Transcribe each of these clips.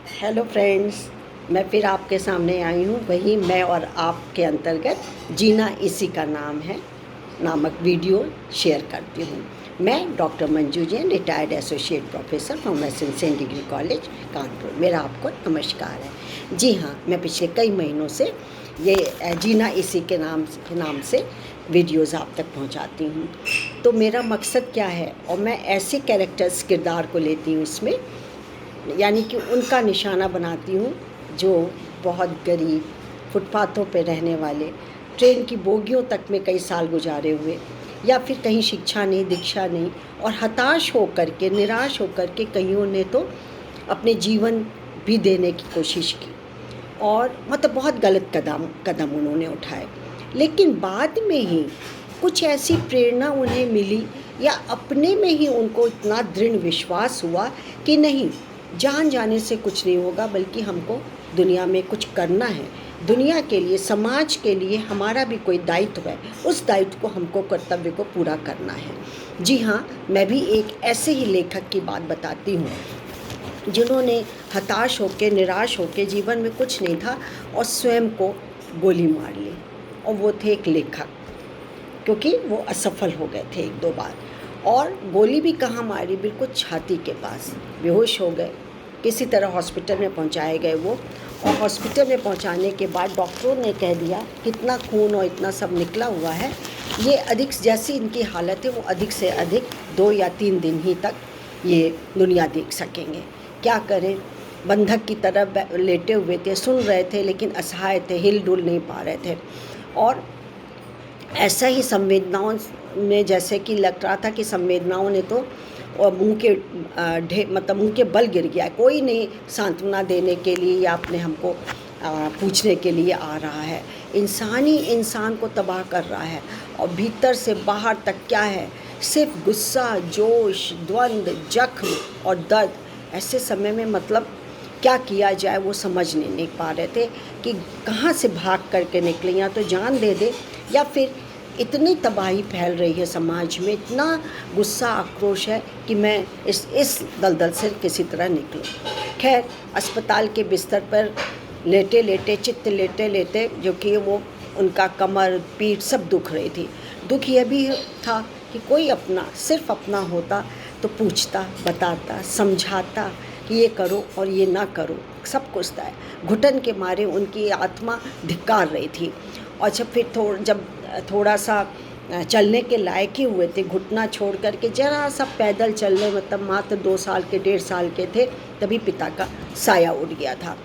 Hello friends, मैं फिर आपके सामने आई हूँ। वही मैं और आप के अंतर्गत जीना इसी का नाम है नामक वीडियो शेयर करती हूँ। मैं doctor Manju Jain, retired associate professor from saint degree college Kanpur. मेरा आपको नमस्कार है। जी हाँ, मैं पिछले कई महीनों से ये जीना इसी के नाम से वीडियोज़ आप तक पहुँचाती हूँ। तो मेरा मकसद क्या है, और मैं ऐसे कैरेक्टर्स किरदार को लेती हूँ इसमें, यानी कि उनका निशाना बनाती हूँ जो बहुत गरीब, फुटपाथों पे रहने वाले, ट्रेन की बोगियों तक में कई साल गुजारे हुए, या फिर कहीं शिक्षा नहीं, दीक्षा नहीं, और हताश होकर के, निराश होकर के कईयों ने तो अपने जीवन भी देने की कोशिश की, और मतलब बहुत गलत कदम उन्होंने उठाए। लेकिन बाद में ही कुछ ऐसी प्रेरणा उन्हें मिली, या अपने में ही उनको इतना दृढ़ विश्वास हुआ कि नहीं, जान जाने से कुछ नहीं होगा, बल्कि हमको दुनिया में कुछ करना है। दुनिया के लिए, समाज के लिए हमारा भी कोई दायित्व है, उस दायित्व को हमको, कर्तव्य को पूरा करना है। जी हाँ, मैं भी एक ऐसे ही लेखक की बात बताती हूँ जिन्होंने हताश होकर, निराश होकर, जीवन में कुछ नहीं था और स्वयं को गोली मार ली। और वो थे एक लेखक, क्योंकि वो असफल हो गए थे एक दो बार। और गोली भी कहाँ मारी, बिल्कुल छाती के पास। बेहोश हो गए, किसी तरह हॉस्पिटल में पहुंचाए गए वो। और हॉस्पिटल में पहुंचाने के बाद डॉक्टरों ने कह दिया कि इतना खून और इतना सब निकला हुआ है, ये अधिक, जैसी इनकी हालत है वो अधिक से अधिक 2 या 3 दिन ही तक ये दुनिया देख सकेंगे। क्या करें, बंधक की तरह लेटे हुए थे, सुन रहे थे, लेकिन असहाय थे, हिल डुल नहीं पा रहे थे। और ऐसा ही संवेदनाओं में, जैसे कि लग रहा था कि संवेदनाओं ने तो मुंह के मतलब मुंह के बल गिर गया। कोई नहीं सांत्वना देने के लिए या अपने हमको पूछने के लिए आ रहा है। इंसान ही इंसान को तबाह कर रहा है, और भीतर से बाहर तक क्या है, सिर्फ गुस्सा, जोश, द्वंद्व, जख्म और दर्द। ऐसे समय में मतलब क्या किया जाए वो समझ नहीं पा रहे थे कि कहाँ से भाग करके निकले, या तो जान दे दे, या फिर इतनी तबाही फैल रही है समाज में, इतना गुस्सा, आक्रोश है कि मैं इस दलदल से किसी तरह निकलूं। खैर, अस्पताल के बिस्तर पर लेटे लेटे, चित्त लेटे लेटे, जो कि वो उनका कमर, पीठ सब दुख रही थी। दुख यह भी था कि कोई अपना, सिर्फ अपना होता तो पूछता, बताता, समझाता कि ये करो और ये ना करो, सब कुछ था। घुटन के मारे उनकी आत्मा धिक्कार रही थी। और जब थोड़ा सा चलने के लायक ही हुए थे, घुटना छोड़ करके जरा सा पैदल चलने, मतलब मात्र 2 साल के, 1.5 साल के थे, तभी पिता का साया उड़ गया था।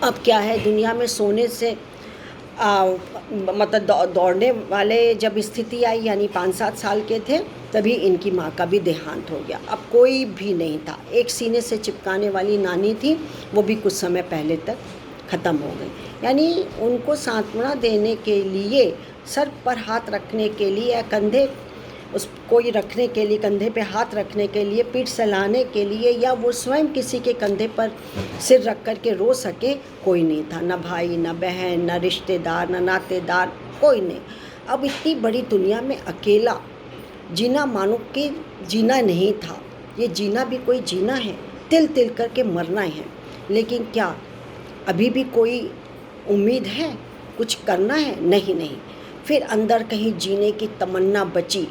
अब क्या है, दुनिया में सोने से मतलब दौड़ने वाले जब स्थिति आई, यानी 5-7 साल के थे, तभी इनकी माँ का भी देहांत हो गया। अब कोई भी नहीं था। एक सीने से चिपकाने वाली नानी थी, वो भी कुछ समय पहले तक ख़त्म हो गई। यानी उनको सांत्वना देने के लिए, सर पर हाथ रखने के लिए, या कंधे उस कोई रखने के लिए, कंधे पे हाथ रखने के लिए, पीठ सहलाने के लिए, या वो स्वयं किसी के कंधे पर सिर रख कर के रो सके, कोई नहीं था। न भाई, न बहन, न रिश्तेदार, न नातेदार, कोई नहीं। अब इतनी बड़ी दुनिया में अकेला जीना मानो कि जीना नहीं था। ये जीना भी कोई जीना है, तिल तिल करके मरना है। लेकिन क्या अभी भी कोई उम्मीद है, कुछ करना है? नहीं। फिर अंदर कहीं जीने की तमन्ना बची।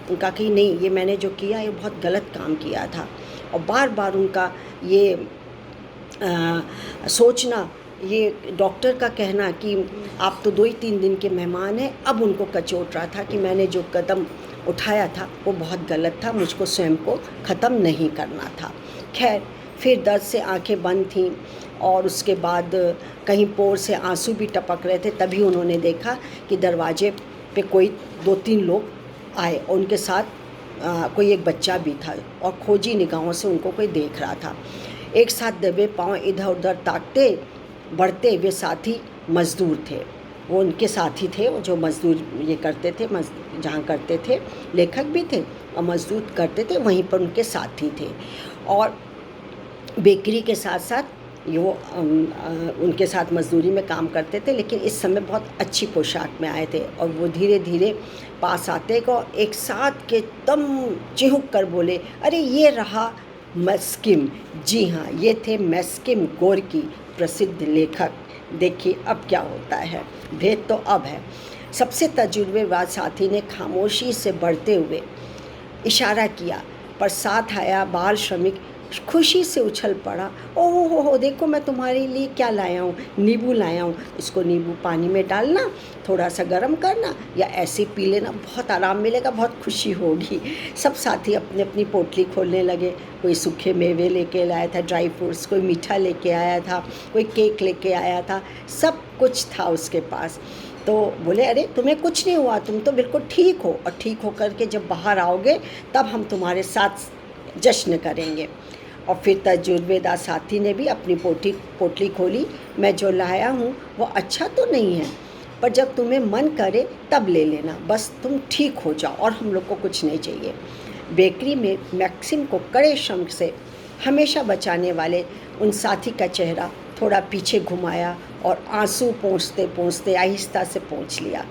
उनका कि नहीं, ये मैंने जो किया ये बहुत गलत काम किया था। और बार बार उनका ये सोचना, ये डॉक्टर का कहना कि आप तो 2 ही 3 दिन के मेहमान हैं, अब उनको कचोट रहा था कि मैंने जो कदम उठाया था वो बहुत गलत था, मुझको स्वयं को ख़त्म नहीं करना था। खैर, फिर दर्द से आंखें बंद थीं, और उसके बाद कहीं पोर से आंसू भी टपक रहे थे। तभी उन्होंने देखा कि दरवाजे पे कोई 2-3 लोग आए, और उनके साथ कोई एक बच्चा भी था, और खोजी निगाहों से उनको कोई देख रहा था। एक साथ दबे पाँव इधर उधर ताकते बढ़ते, वे साथी मज़दूर थे। वो उनके साथी थे, वो जो मज़दूर ये करते थे, जहाँ करते थे, लेखक भी थे और मज़दूर करते थे, वहीं पर उनके साथी थे। और बेकरी के साथ साथ वो उनके साथ मज़दूरी में काम करते थे, लेकिन इस समय बहुत अच्छी पोशाक में आए थे। और वो धीरे धीरे पास आते को एक साथ के दम चिहुक कर बोले, अरे ये रहा मैक्सिम। जी हाँ, ये थे मैक्सिम गोर्की, प्रसिद्ध लेखक। देखिए अब क्या होता है, भेद तो अब है। सबसे तजुर्बेबाज साथी ने खामोशी से बढ़ते हुए इशारा किया, पर साथ आया बाल श्रमिक खुशी से उछल पड़ा। ओह हो, देखो मैं तुम्हारे लिए क्या लाया हूँ, नींबू लाया हूँ। इसको नींबू पानी में डालना, थोड़ा सा गर्म करना या ऐसे पी लेना, बहुत आराम मिलेगा, बहुत खुशी होगी। सब साथी अपनी अपनी पोटली खोलने लगे। कोई सूखे मेवे लेके लाया था, ड्राई फ्रूट्स, कोई मीठा लेके आया था, कोई केक लेके आया था, सब कुछ था उसके पास। तो बोले, अरे तुम्हें कुछ नहीं हुआ, तुम तो बिल्कुल ठीक हो, और ठीक होकर के जब बाहर आओगे तब हम तुम्हारे साथ जश्न करेंगे। और फिर तजुर्बेदार साथी ने भी अपनी पोटली खोली। मैं जो लाया हूँ वो अच्छा तो नहीं है, पर जब तुम्हें मन करे तब ले लेना, बस तुम ठीक हो जाओ और हम लोग को कुछ नहीं चाहिए। बेकरी में मैक्सिम को कड़े श्रम से हमेशा बचाने वाले उन साथी का चेहरा थोड़ा पीछे घुमाया और आंसू पोंछते पोंछते आहिस्ता से पोंछ लिया।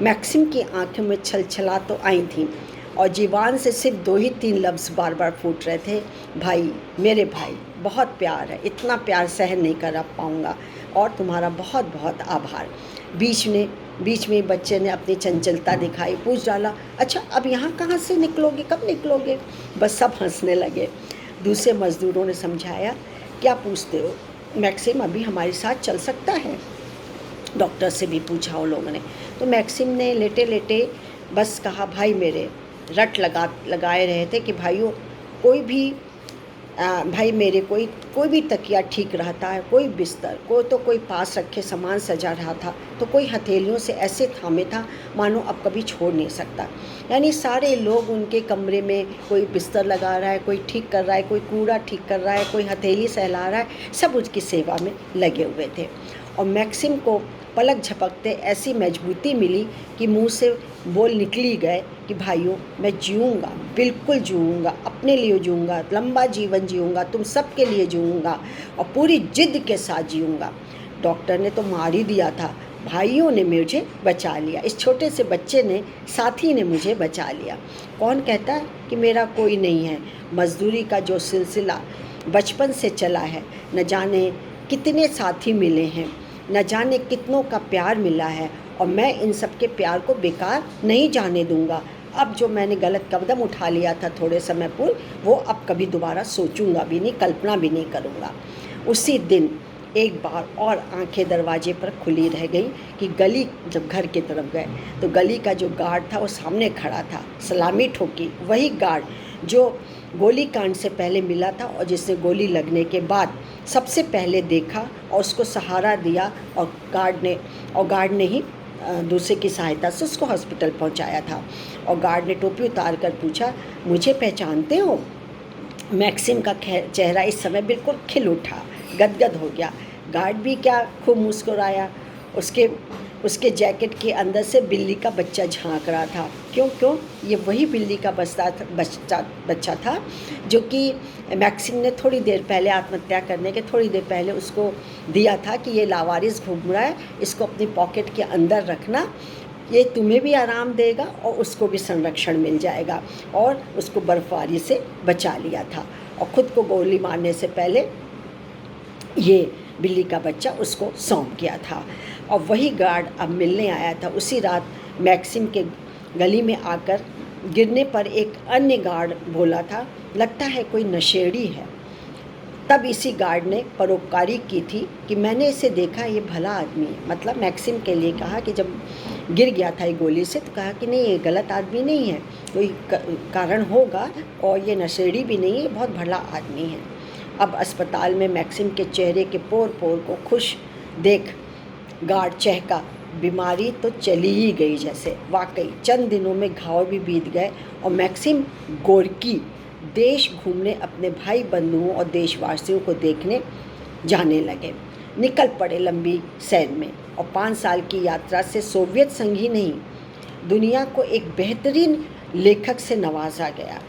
मैक्सिम की आंखों में छलछला तो आई थी और जीवान से सिर्फ 2 ही 3 लफ्ज़ बार बार फूट रहे थे, भाई, मेरे भाई, बहुत प्यार है, इतना प्यार सहन नहीं कर पाऊँगा, और तुम्हारा बहुत बहुत आभार। बीच में बच्चे ने अपनी चंचलता दिखाई, पूछ डाला, अच्छा अब यहाँ कहाँ से निकलोगे, कब निकलोगे? बस सब हंसने लगे। दूसरे मज़दूरों ने समझाया, क्या पूछते हो, मैक्सिम अभी हमारे साथ चल सकता है? डॉक्टर से भी पूछा उन लोगों ने। तो मैक्सिम ने लेटे लेटे बस कहा, भाई मेरे, रट लगाए रहे थे कि भाइयों, कोई भी भाई मेरे, कोई भी तकिया ठीक रहता है, कोई बिस्तर, कोई पास रखे सामान सजा रहा था, तो कोई हथेलियों से ऐसे थामे था मानो अब कभी छोड़ नहीं सकता। यानी सारे लोग उनके कमरे में, कोई बिस्तर लगा रहा है, कोई ठीक कर रहा है, कोई कूड़ा ठीक कर रहा है, कोई हथेली सहला रहा है, सब उसकी सेवा में लगे हुए थे। और मैक्सिम को पलक झपकते ऐसी मजबूती मिली कि मुंह से बोल निकली गए कि भाइयों, मैं जीऊँगा, बिल्कुल जीऊँगा, अपने लिए जीऊँगा, लंबा जीवन जीऊँगा, तुम सबके लिए जीऊँगा और पूरी जिद के साथ जीऊँगा। डॉक्टर ने तो मार ही दिया था, भाइयों ने मुझे बचा लिया, इस छोटे से बच्चे ने, साथी ने मुझे बचा लिया। कौन कहता है कि मेरा कोई नहीं है? मजदूरी का जो सिलसिला बचपन से चला है, न जाने कितने साथी मिले हैं, न जाने कितनों का प्यार मिला है, और मैं इन सब के प्यार को बेकार नहीं जाने दूंगा। अब जो मैंने गलत कदम उठा लिया था थोड़े समय पूर्व, वो अब कभी दोबारा सोचूंगा भी नहीं, कल्पना भी नहीं करूंगा। उसी दिन एक बार और आंखें दरवाजे पर खुली रह गई कि गली, जब घर की तरफ गए तो गली का जो गार्ड था वो सामने खड़ा था, सलामी ठोकी। वही गार्ड जो गोली कांड से पहले मिला था और जिसने गोली लगने के बाद सबसे पहले देखा और उसको सहारा दिया, और गार्ड ने ही दूसरे की सहायता से उसको हॉस्पिटल पहुंचाया था। और गार्ड ने टोपी उतार कर पूछा, मुझे पहचानते हो? मैक्सिम का चेहरा इस समय बिल्कुल खिल उठा, गदगद हो गया। गार्ड भी क्या खूब मुस्कुराया। उसके जैकेट के अंदर से बिल्ली का बच्चा झांक रहा था। क्यों ये वही बिल्ली का बच्चा था जो कि मैक्सिम ने थोड़ी देर पहले, आत्महत्या करने के थोड़ी देर पहले उसको दिया था कि ये लावारिस घूम रहा है, इसको अपनी पॉकेट के अंदर रखना, ये तुम्हें भी आराम देगा और उसको भी संरक्षण मिल जाएगा। और उसको बर्फबारी से बचा लिया था, और ख़ुद को गोली मारने से पहले ये बिल्ली का बच्चा उसको सौंप गया था। और वही गार्ड अब मिलने आया था। उसी रात मैक्सिम के गली में आकर गिरने पर एक अन्य गार्ड बोला था, लगता है कोई नशेड़ी है। तब इसी गार्ड ने परोपकारी की थी कि मैंने इसे देखा, ये भला आदमी है। मतलब मैक्सिम के लिए कहा कि जब गिर गया था ये गोली से, तो कहा कि नहीं, ये गलत आदमी नहीं है, कोई कारण होगा, और ये नशेड़ी भी नहीं है, बहुत भला आदमी है। अब अस्पताल में मैक्सिम के चेहरे के पोर पोर को खुश देख गार्ड चहका, बीमारी तो चली ही गई जैसे। वाकई चंद दिनों में घाव भी बीत गए और मैक्सिम गोर्की देश घूमने, अपने भाई बंधुओं और देशवासियों को देखने जाने लगे। निकल पड़े लंबी सैर में, और 5 साल की यात्रा से सोवियत संघ ही नहीं, दुनिया को एक बेहतरीन लेखक से नवाजा गया।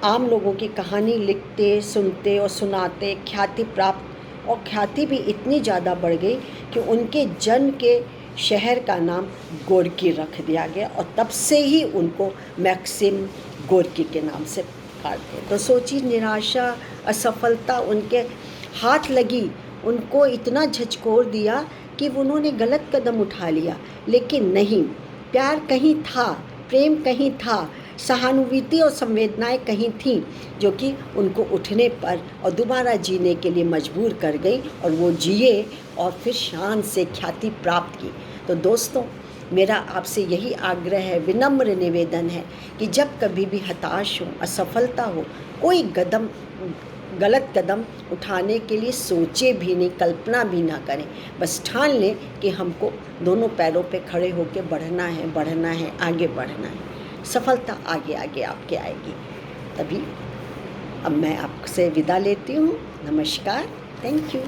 आम लोगों की कहानी लिखते, सुनते और सुनाते ख्याति प्राप्त, और ख्याति भी इतनी ज़्यादा बढ़ गई कि उनके जन्म के शहर का नाम गोर्की रख दिया गया, और तब से ही उनको मैक्सिम गोर्की के नाम से बुखार थे। तो सोची निराशा, असफलता उनके हाथ लगी, उनको इतना झचकोर दिया कि उन्होंने गलत कदम उठा लिया। लेकिन नहीं, प्यार कहीं था, प्रेम कहीं था, सहानुभूति और संवेदनाएं कहीं थीं, जो कि उनको उठने पर और दोबारा जीने के लिए मजबूर कर गई, और वो जिए और फिर शान से ख्याति प्राप्त की। तो दोस्तों, मेरा आपसे यही आग्रह है, विनम्र निवेदन है कि जब कभी भी हताश हो, असफलता हो, कोई गलत कदम उठाने के लिए सोचे भी नहीं, कल्पना भी ना करें। बस ठान लें कि हमको दोनों पैरों पे खड़े होकर बढ़ना है, आगे बढ़ना है। सफलता आगे आगे आपके आएगी। तभी अब मैं आपसे विदा लेती हूँ। नमस्कार, थैंक यू।